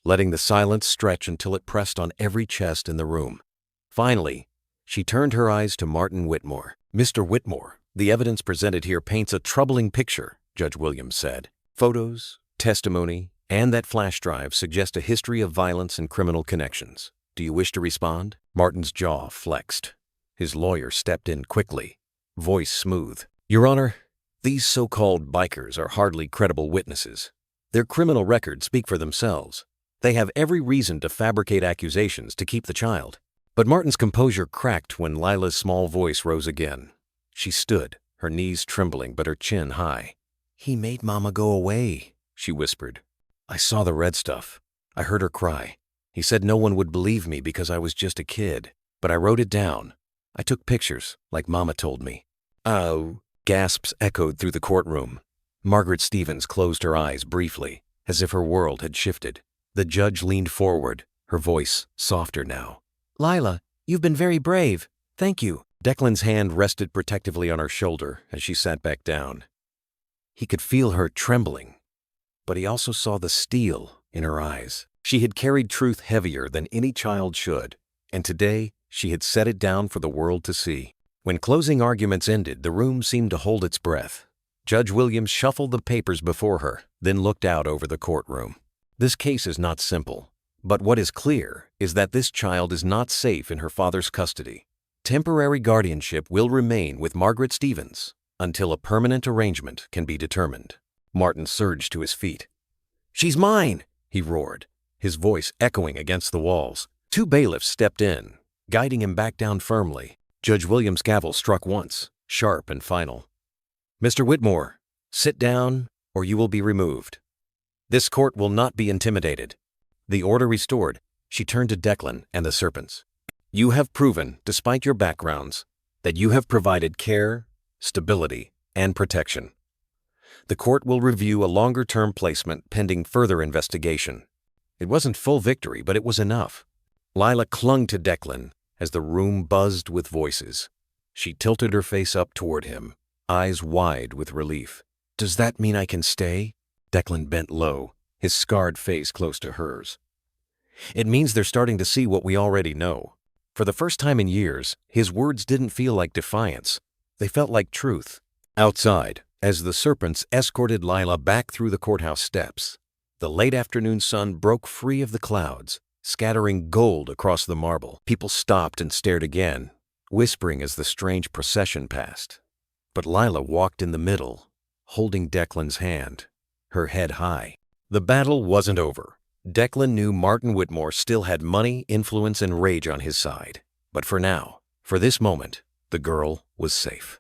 letting the silence stretch until it pressed on every chest in the room. Finally, she turned her eyes to Martin Whitmore. "Mr. Whitmore, the evidence presented here paints a troubling picture," Judge Williams said. "Photos, testimony, and that flash drive suggest a history of violence and criminal connections. Do you wish to respond?" Martin's jaw flexed. His lawyer stepped in quickly, voice smooth. "Your Honor, these so-called bikers are hardly credible witnesses. Their criminal records speak for themselves. They have every reason to fabricate accusations to keep the child." But Martin's composure cracked when Lila's small voice rose again. She stood, her knees trembling but her chin high. "He made Mama go away," she whispered. "I saw the red stuff. I heard her cry. He said no one would believe me because I was just a kid, but I wrote it down. I took pictures, like Mama told me." "Oh," gasps echoed through the courtroom. Margaret Stevens closed her eyes briefly, as if her world had shifted. The judge leaned forward, her voice softer now. "Lila, you've been very brave. Thank you." Declan's hand rested protectively on her shoulder as she sat back down. He could feel her trembling, but he also saw the steel in her eyes. She had carried truth heavier than any child should, and today she had set it down for the world to see. When closing arguments ended, the room seemed to hold its breath. Judge Williams shuffled the papers before her, then looked out over the courtroom. "This case is not simple, but what is clear is that this child is not safe in her father's custody. Temporary guardianship will remain with Margaret Stevens until a permanent arrangement can be determined." Martin surged to his feet. "She's mine!" he roared, his voice echoing against the walls. Two bailiffs stepped in, guiding him back down firmly. Judge Williams' gavel struck once, sharp and final. "Mr. Whitmore, sit down or you will be removed. This court will not be intimidated." The order restored, she turned to Declan and the serpents. You have proven, despite your backgrounds, that you have provided care, stability, and protection. The court will review a longer-term placement pending further investigation. It wasn't full victory, but it was enough. Lila clung to Declan as the room buzzed with voices. She tilted her face up toward him, eyes wide with relief. "Does that mean I can stay?" Declan bent low, his scarred face close to hers. "It means they're starting to see what we already know." For the first time in years, his words didn't feel like defiance. They felt like truth. Outside, as the serpents escorted Lila back through the courthouse steps, the late afternoon sun broke free of the clouds, scattering gold across the marble. People stopped and stared again, whispering as the strange procession passed. But Lila walked in the middle, holding Declan's hand, her head high. The battle wasn't over. Declan knew Martin Whitmore still had money, influence, and rage on his side. But for now, for this moment, the girl was safe.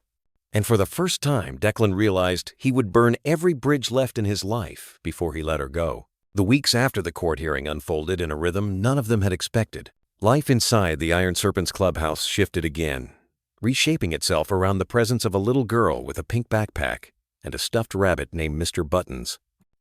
And for the first time, Declan realized he would burn every bridge left in his life before he let her go. The weeks after the court hearing unfolded in a rhythm none of them had expected. Life inside the Iron Serpent's clubhouse shifted again, reshaping itself around the presence of a little girl with a pink backpack and a stuffed rabbit named Mr. Buttons.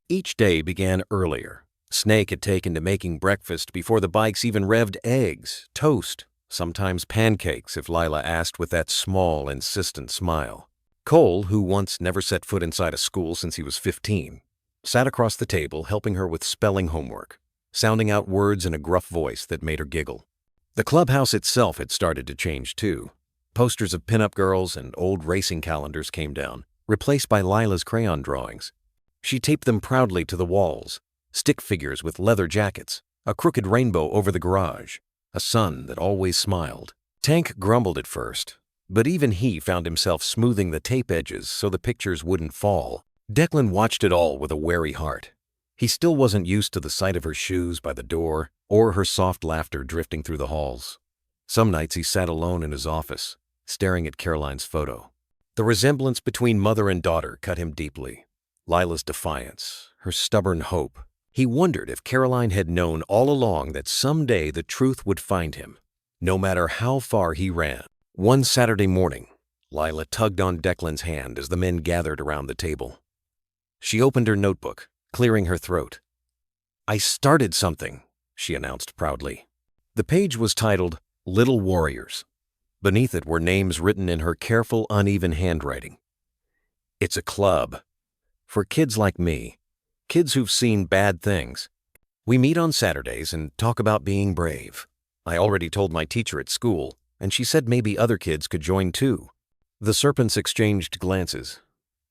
Each day began earlier. Snake had taken to making breakfast before the bikes even revved eggs, toast, sometimes pancakes if Lila asked with that small, insistent smile. Cole, who once never set foot inside a school since he was 15, sat across the table helping her with spelling homework, sounding out words in a gruff voice that made her giggle. The clubhouse itself had started to change too. Posters of pinup girls and old racing calendars came down, replaced by Lila's crayon drawings. She taped them proudly to the walls, stick figures with leather jackets, a crooked rainbow over the garage, a sun that always smiled. Tank grumbled at first, but even he found himself smoothing the tape edges so the pictures wouldn't fall. Declan watched it all with a wary heart. He still wasn't used to the sight of her shoes by the door or her soft laughter drifting through the halls. Some nights he sat alone in his office, staring at Caroline's photo. The resemblance between mother and daughter cut him deeply. Lila's defiance, her stubborn hope. He wondered if Caroline had known all along that someday the truth would find him, no matter how far he ran. One Saturday morning, Lila tugged on Declan's hand as the men gathered around the table. She opened her notebook, clearing her throat. "I started something," she announced proudly. The page was titled Little Warriors. Beneath it were names written in her careful, uneven handwriting. "It's a club. For kids like me. Kids who've seen bad things. We meet on Saturdays and talk about being brave. I already told my teacher at school, and she said maybe other kids could join too." The serpents exchanged glances.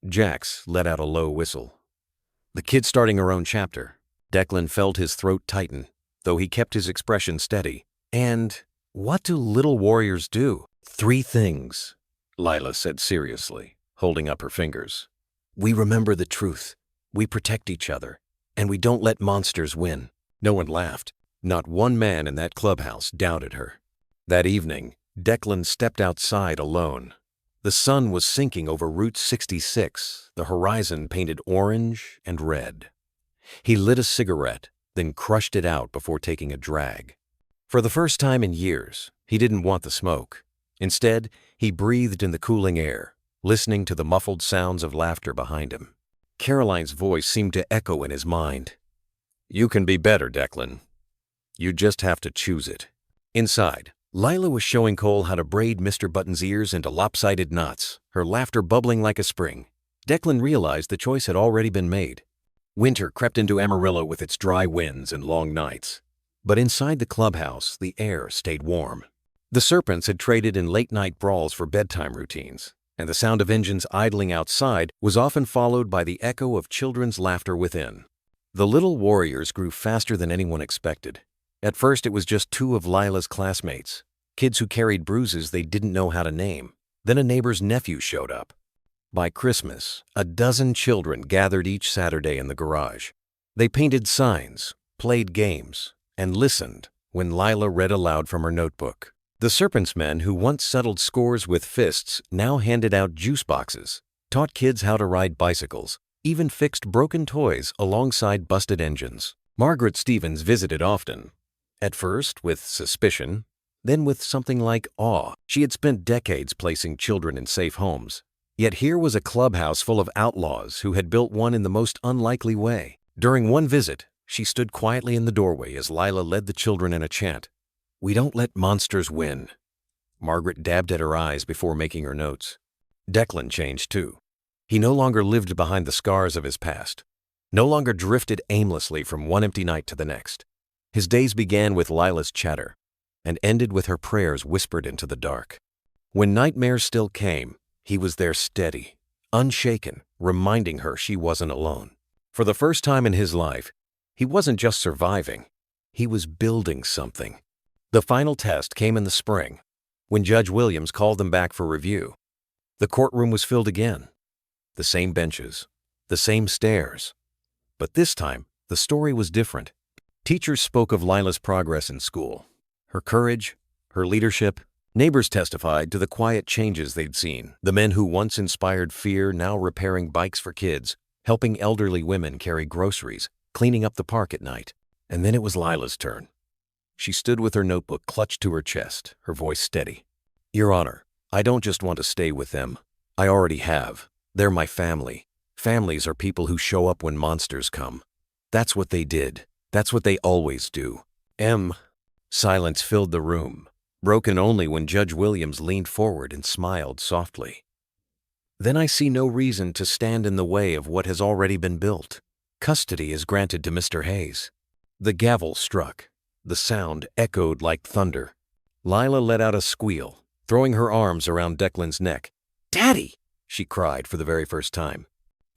Jax let out a low whistle. The kid starting her own chapter. Declan felt his throat tighten, though he kept his expression steady. "And what do little warriors do?" "3 things," Lila said seriously, holding up her fingers. "We remember the truth. We protect each other, and we don't let monsters win." No one laughed. Not one man in that clubhouse doubted her. That evening, Declan stepped outside alone. The sun was sinking over Route 66, the horizon painted orange and red. He lit a cigarette, then crushed it out before taking a drag. For the first time in years, he didn't want the smoke. Instead, he breathed in the cooling air, listening to the muffled sounds of laughter behind him. Caroline's voice seemed to echo in his mind. "You can be better, Declan. You just have to choose it." Inside, Lila was showing Cole how to braid Mr. Button's ears into lopsided knots, her laughter bubbling like a spring. Declan realized the choice had already been made. Winter crept into Amarillo with its dry winds and long nights. But inside the clubhouse, the air stayed warm. The serpents had traded in late-night brawls for bedtime routines, and the sound of engines idling outside was often followed by the echo of children's laughter within. The little warriors grew faster than anyone expected. At first it was just 2 of Lila's classmates, kids who carried bruises they didn't know how to name. Then a neighbor's nephew showed up. By Christmas, a dozen children gathered each Saturday in the garage. They painted signs, played games, and listened when Lila read aloud from her notebook. The Serpents men who once settled scores with fists now handed out juice boxes, taught kids how to ride bicycles, even fixed broken toys alongside busted engines. Margaret Stevens visited often, at first with suspicion, then with something like awe. She had spent decades placing children in safe homes. Yet here was a clubhouse full of outlaws who had built one in the most unlikely way. During one visit, she stood quietly in the doorway as Lila led the children in a chant. "We don't let monsters win." Margaret dabbed at her eyes before making her notes. Declan changed too. He no longer lived behind the scars of his past, no longer drifted aimlessly from one empty night to the next. His days began with Lila's chatter and ended with her prayers whispered into the dark. When nightmares still came, he was there steady, unshaken, reminding her she wasn't alone. For the first time in his life, he wasn't just surviving, he was building something. The final test came in the spring, when Judge Williams called them back for review. The courtroom was filled again. The same benches, the same stairs. But this time, the story was different. Teachers spoke of Lila's progress in school, her courage, her leadership. Neighbors testified to the quiet changes they'd seen. The men who once inspired fear now repairing bikes for kids, helping elderly women carry groceries, cleaning up the park at night. And then it was Lila's turn. She stood with her notebook clutched to her chest, her voice steady. "Your Honor, I don't just want to stay with them. I already have. They're my family. Families are people who show up when monsters come. That's what they did. That's what they always do." Silence filled the room, broken only when Judge Williams leaned forward and smiled softly. "Then I see no reason to stand in the way of what has already been built. Custody is granted to Mr. Hayes." The gavel struck. The sound echoed like thunder. Lila let out a squeal, throwing her arms around Declan's neck. "Daddy!" she cried for the very first time.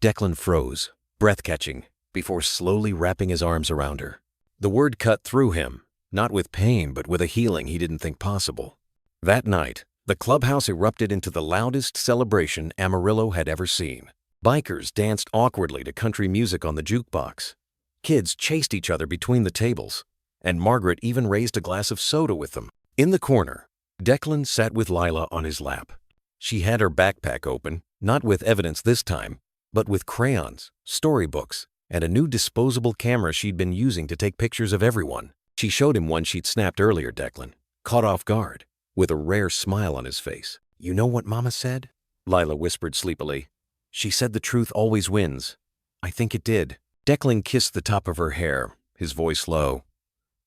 Declan froze, breath-catching, before slowly wrapping his arms around her. The word cut through him, not with pain but with a healing he didn't think possible. That night, the clubhouse erupted into the loudest celebration Amarillo had ever seen. Bikers danced awkwardly to country music on the jukebox. Kids chased each other between the tables, and Margaret even raised a glass of soda with them. In the corner, Declan sat with Lila on his lap. She had her backpack open, not with evidence this time, but with crayons, storybooks, and a new disposable camera she'd been using to take pictures of everyone. She showed him one she'd snapped earlier, Declan, caught off guard, with a rare smile on his face. "You know what Mama said?" Lila whispered sleepily. "She said the truth always wins. I think it did." Declan kissed the top of her hair, his voice low.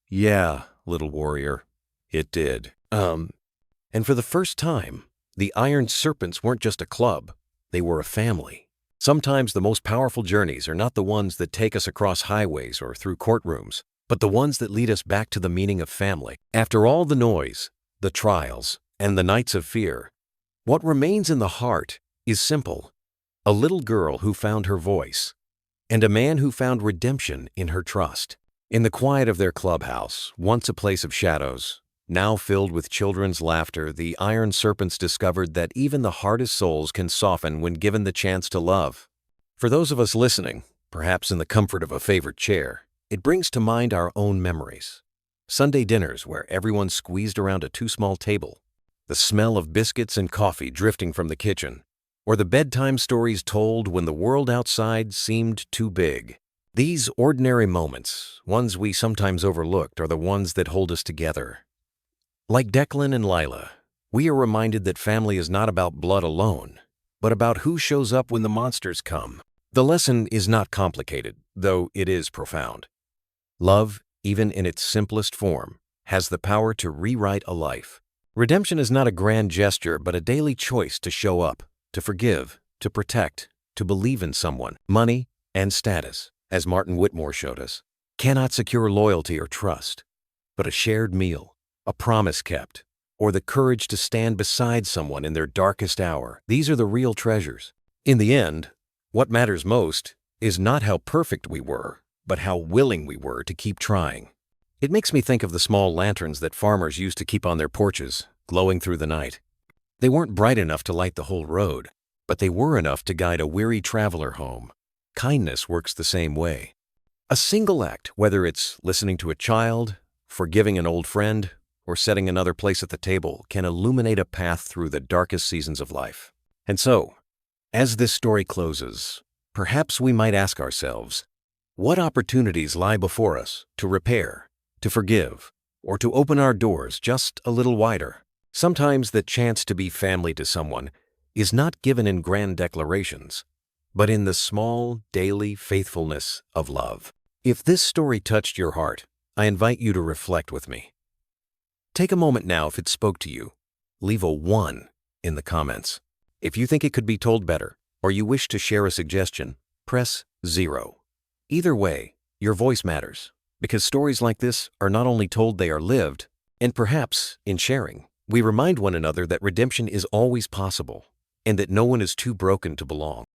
"Yeah, little warrior, it did." And for the first time, the Iron Serpents weren't just a club, they were a family. Sometimes the most powerful journeys are not the ones that take us across highways or through courtrooms, but the ones that lead us back to the meaning of family. After all the noise, the trials, and the nights of fear, what remains in the heart is simple: a little girl who found her voice, and a man who found redemption in her trust. In the quiet of their clubhouse, once a place of shadows, now filled with children's laughter, the Iron Serpents discovered that even the hardest souls can soften when given the chance to love. For those of us listening, perhaps in the comfort of a favorite chair, it brings to mind our own memories. Sunday dinners where everyone squeezed around a too small table, the smell of biscuits and coffee drifting from the kitchen, or the bedtime stories told when the world outside seemed too big. These ordinary moments, ones we sometimes overlooked, are the ones that hold us together. Like Declan and Lila, we are reminded that family is not about blood alone, but about who shows up when the monsters come. The lesson is not complicated, though it is profound. Love, even in its simplest form, has the power to rewrite a life. Redemption is not a grand gesture, but a daily choice to show up, to forgive, to protect, to believe in someone. Money and status, as Martin Whitmore showed us, cannot secure loyalty or trust, but a shared meal, a promise kept, or the courage to stand beside someone in their darkest hour, these are the real treasures. In the end, what matters most is not how perfect we were, but how willing we were to keep trying. It makes me think of the small lanterns that farmers used to keep on their porches, glowing through the night. They weren't bright enough to light the whole road, but they were enough to guide a weary traveler home. Kindness works the same way. A single act, whether it's listening to a child, forgiving an old friend, or setting another place at the table, can illuminate a path through the darkest seasons of life. And so, as this story closes, perhaps we might ask ourselves, what opportunities lie before us to repair, to forgive, or to open our doors just a little wider. Sometimes the chance to be family to someone is not given in grand declarations, but in the small, daily faithfulness of love. If this story touched your heart, I invite you to reflect with me. Take a moment now if it spoke to you. Leave a 1 in the comments. If you think it could be told better, or you wish to share a suggestion, press 0. Either way, your voice matters, because stories like this are not only told, they are lived, and perhaps, in sharing, we remind one another that redemption is always possible, and that no one is too broken to belong.